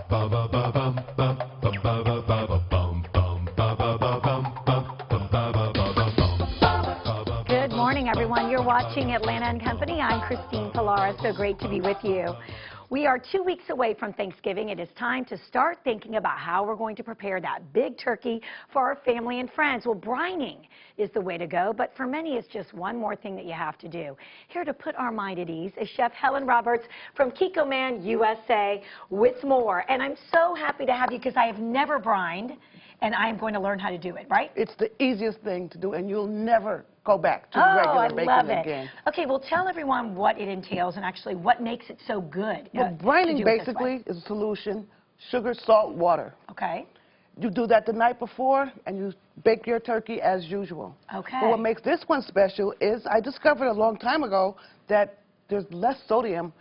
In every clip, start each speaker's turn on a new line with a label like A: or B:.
A: Good morning, everyone. You're watching Atlanta and Company. I'm Christine Pilara. So great to be with you. We are 2 weeks away from Thanksgiving. It is time to start thinking about how we're going to prepare that big turkey for our family and friends. Well, brining is the way to go, but for many, it's just one more thing that you have to do. Here to put our mind at ease is Chef Helen Roberts from Kikkoman USA with more. And I'm so happy to have you because I have never brined, and I am going to learn how to do it, right?
B: It's the easiest thing to do, and you'll never go back to regular baking again.
A: Okay, well, tell everyone what it entails and actually what makes it so good.
B: Well, brining basically is a solution: sugar, salt, water.
A: Okay.
B: You do that the night before, and you bake your turkey as usual.
A: Okay.
B: But what makes this one special is I discovered a long time ago that there's less sodium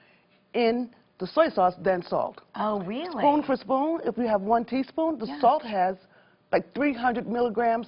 B: in the soy sauce than salt.
A: Oh, really?
B: Spoon for spoon, if you have 1 teaspoon, the salt has like 300 milligrams,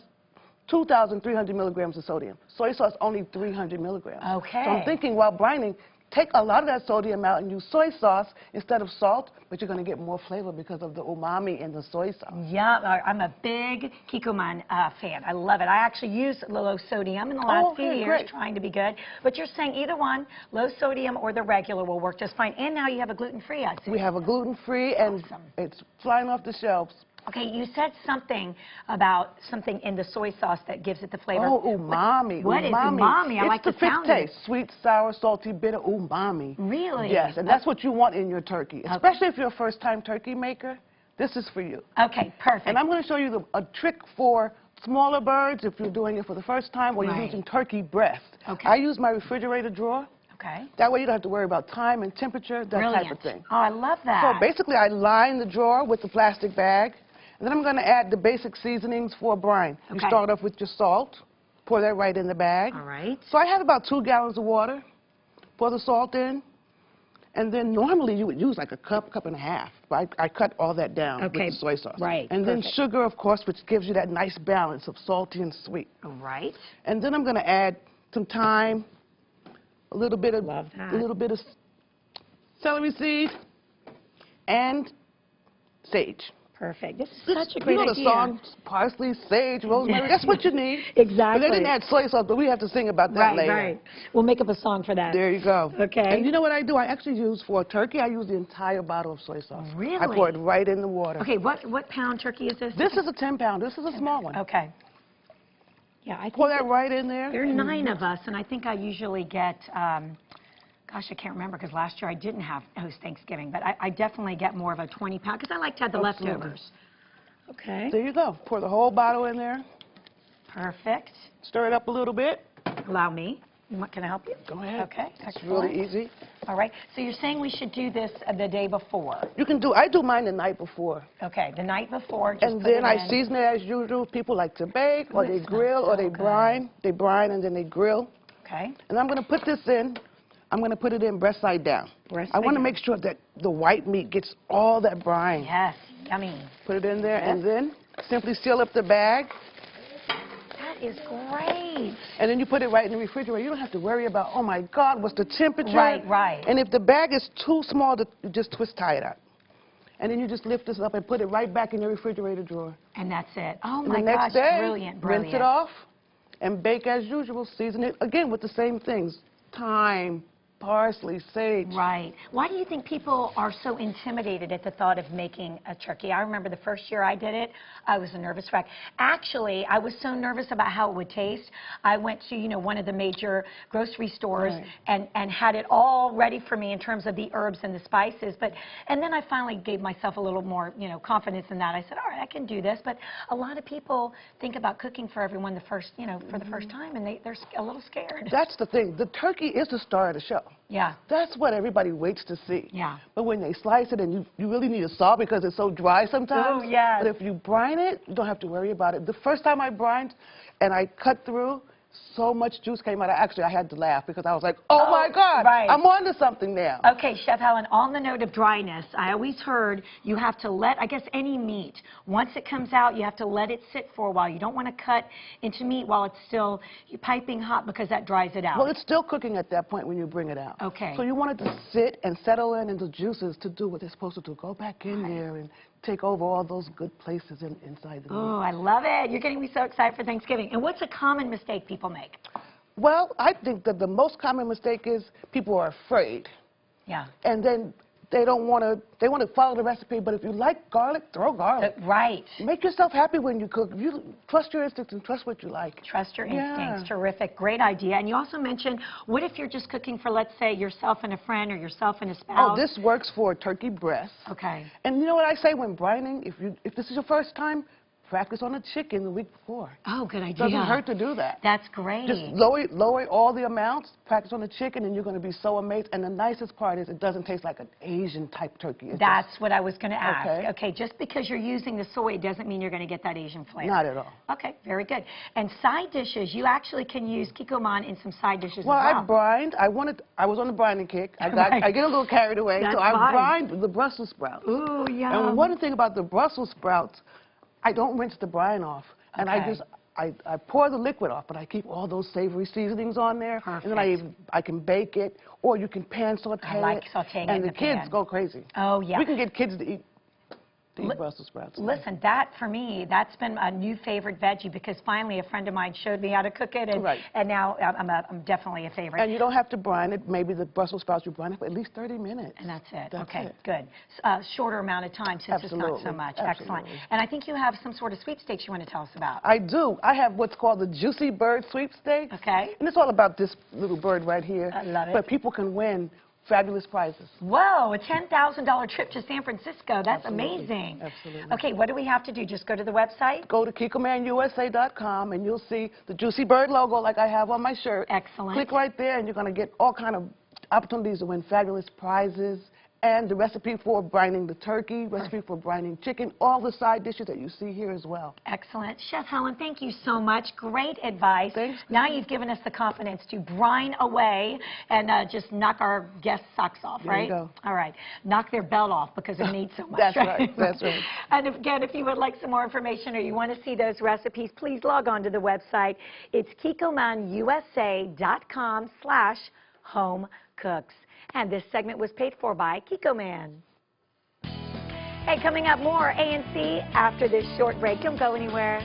B: 2,300 milligrams of sodium. Soy sauce only 300 milligrams.
A: Okay.
B: So I'm thinking while brining, take a lot of that sodium out and use soy sauce instead of salt, but you're going to get more flavor because of the umami in the soy sauce.
A: Yeah, I'm a big Kikkoman fan. I love it. I actually used low sodium in the last few years, trying to be good. But you're saying either one, low sodium or the regular, will work just fine. And now you have a gluten-free, I see.
B: We have a gluten-free, and it's flying off the shelves.
A: Okay, you said something about something in the soy sauce that gives it the flavor.
B: Oh, umami.
A: What is umami? I like the sound of it.
B: It's the fifth taste: sweet, sour, salty, bitter, umami.
A: Really?
B: Yes, and that's what you want in your turkey, especially if you're a first-time turkey maker. This is for you.
A: Okay, perfect.
B: And I'm going to show you a trick for smaller birds if you're doing it for the first time or you're using turkey breast.
A: Okay.
B: I use my refrigerator drawer.
A: Okay.
B: That way you don't have to worry about time and temperature, that type of thing.
A: Oh, I love that.
B: So basically I line the drawer with the plastic bag. And then I'm going to add the basic seasonings for brine. Okay. You start off with your salt. Pour that right in the bag.
A: All right.
B: So I have about 2 gallons of water. Pour the salt in. And then normally you would use like a cup, cup and a half. But I cut all that down with the soy sauce.
A: Right.
B: And then sugar, of course, which gives you that nice balance of salty and sweet.
A: All right.
B: And then I'm going to add some thyme, a little bit of celery seed, and sage.
A: Perfect. This is such a great idea.
B: You know the song, parsley, sage, rosemary, that's what you need.
A: Exactly.
B: But they didn't add soy sauce, but we have to sing about that later.
A: Right. We'll make up a song for that.
B: There you go.
A: Okay.
B: And you know what I do? I actually use, for a turkey, I use the entire bottle of soy sauce.
A: Really?
B: I pour it right in the water.
A: Okay, what pound turkey is this?
B: This is a 10-pound. This is a small one.
A: Okay. Yeah, I think
B: pour that right in there.
A: There are 9 of us, and I think I usually get... gosh, I can't remember because last year I didn't host Thanksgiving, but I definitely get more of a 20-pound because I like to have the leftovers. Okay.
B: There you go. Pour the whole bottle in there.
A: Perfect.
B: Stir it up a little bit.
A: Allow me. Can I help you?
B: Go ahead.
A: Okay.
B: It's really easy.
A: All right. So you're saying we should do this the day before?
B: You can do. I do mine the night before.
A: Okay. The night before.
B: And then I season it as usual. People like to bake, or they grill, or they brine. They brine and then they grill.
A: Okay.
B: And I'm going to put this in. I'm going to put it in breast side down. I want to make sure that the white meat gets all that brine.
A: Yes, yummy.
B: Put it in there, and then simply seal up the bag.
A: That is great.
B: And then you put it right in the refrigerator. You don't have to worry about, oh my God, what's the temperature?
A: Right.
B: And if the bag is too small, you just twist tie it up. And then you just lift this up and put it right back in your refrigerator drawer.
A: And that's it. Oh
B: my gosh,
A: next day, brilliant.
B: Rinse it off and bake as usual. Season it again with the same things: thyme, parsley, sage.
A: Right. Why do you think people are so intimidated at the thought of making a turkey? I remember the first year I did it, I was a nervous wreck. Actually, I was so nervous about how it would taste. I went to, one of the major grocery stores and had it all ready for me in terms of the herbs and the spices. And then I finally gave myself a little more, confidence in that. I said, all right, I can do this. But a lot of people think about cooking for everyone for the first time, and they're a little scared.
B: That's the thing. The turkey is the star of the show.
A: Yeah.
B: That's what everybody waits to see.
A: Yeah.
B: But when they slice it, and you really need a saw because it's so dry sometimes.
A: Oh, yes.
B: But if you brine it, you don't have to worry about it. The first time I brined and I cut through, so much juice came out. Actually, I had to laugh because I was like, oh my God,
A: right.
B: I'm onto something now.
A: Okay, Chef Helen, on the note of dryness, I always heard you have to let, I guess any meat, once it comes out, you have to let it sit for a while. You don't want to cut into meat while it's still piping hot because that dries it out.
B: Well, it's still cooking at that point when you bring it out.
A: Okay.
B: So you want it to sit and settle in the juices to do what they're supposed to do. Go back in there and take over all those good places inside the meat.
A: Oh, I love it. You're getting me so excited for Thanksgiving. And what's a common mistake people make?
B: Well, I think that the most common mistake is people are afraid.
A: Yeah.
B: And then they want to follow the recipe, but if you like garlic, throw garlic.
A: Right.
B: Make yourself happy when you cook. You trust your instincts and trust what you like.
A: Trust your instincts.
B: Yeah.
A: Terrific. Great idea. And you also mentioned, what if you're just cooking for, let's say, yourself and a friend or yourself and a spouse?
B: Oh, this works for turkey breast.
A: Okay.
B: And you know what I say when brining? If this is your first time, practice on a chicken the week before.
A: Oh, good idea.
B: Doesn't hurt to do that.
A: That's great.
B: Just lower all the amounts, practice on the chicken, and you're going to be so amazed. And the nicest part is it doesn't taste like an Asian-type turkey.
A: That's what I was going to ask.
B: Okay.
A: Okay, just because you're using the soy doesn't mean you're going to get that Asian flavor.
B: Not at all.
A: Okay, very good. And side dishes, you actually can use Kikkoman in some side dishes
B: Well,
A: as well.
B: I brined. I was on the brining kick. I get a little carried away,
A: That's
B: so I
A: fine.
B: brined the Brussels sprouts.
A: Ooh, yum.
B: And one thing about the Brussels sprouts, I don't rinse the brine off. And
A: Okay.
B: I pour the liquid off, but I keep all those savory seasonings on there.
A: Perfect.
B: And then I can bake it, or you can pan saute
A: I like
B: it.
A: sauteing it
B: and
A: in
B: the
A: the
B: kids
A: pan.
B: go crazy.
A: Oh, yeah.
B: We can get kids to eat Brussels sprouts.
A: Listen, that for me, that's been a new favorite veggie because finally a friend of mine showed me how to cook it, and,
B: Right.
A: and now I'm definitely a favorite.
B: And you don't have to brine it. Maybe the Brussels sprouts you brine it for at least 30 minutes.
A: And that's it.
B: That's
A: okay,
B: it.
A: good. Shorter amount of time since it's not so
B: Absolutely.
A: much.
B: Absolutely.
A: Excellent. And I think you have some sort of sweepstakes you want to tell us about.
B: I do. I have what's called the Juicy Bird Sweepstakes.
A: Okay.
B: And it's all about this little bird right here.
A: I love it.
B: But people can win fabulous prizes.
A: Whoa, a $10,000 trip to San Francisco. That's
B: Absolutely.
A: amazing.
B: Absolutely.
A: Okay, what do we have to do? Just go to the website?
B: Go to KikkomanUSA.com and you'll see the Juicy Bird logo like I have on my shirt.
A: Excellent.
B: Click right there and you're going to get all kind of opportunities to win fabulous prizes and the recipe for brining the turkey, recipe for brining chicken, all the side dishes that you see here as well.
A: Excellent. Chef Helen, thank you so much. Great advice.
B: Thanks.
A: Now you've given us the confidence to brine away and just knock our guests' socks off,
B: There
A: right?
B: you go.
A: All right. Knock their belt off because they need so much.
B: That's right. That's right.
A: And again, if you would like some more information or you want to see those recipes, please log on to the website. It's KikkomanUSA.com/homecooks. And this segment was paid for by Kikkoman. Hey, coming up more ANC after this short break. Don't go anywhere.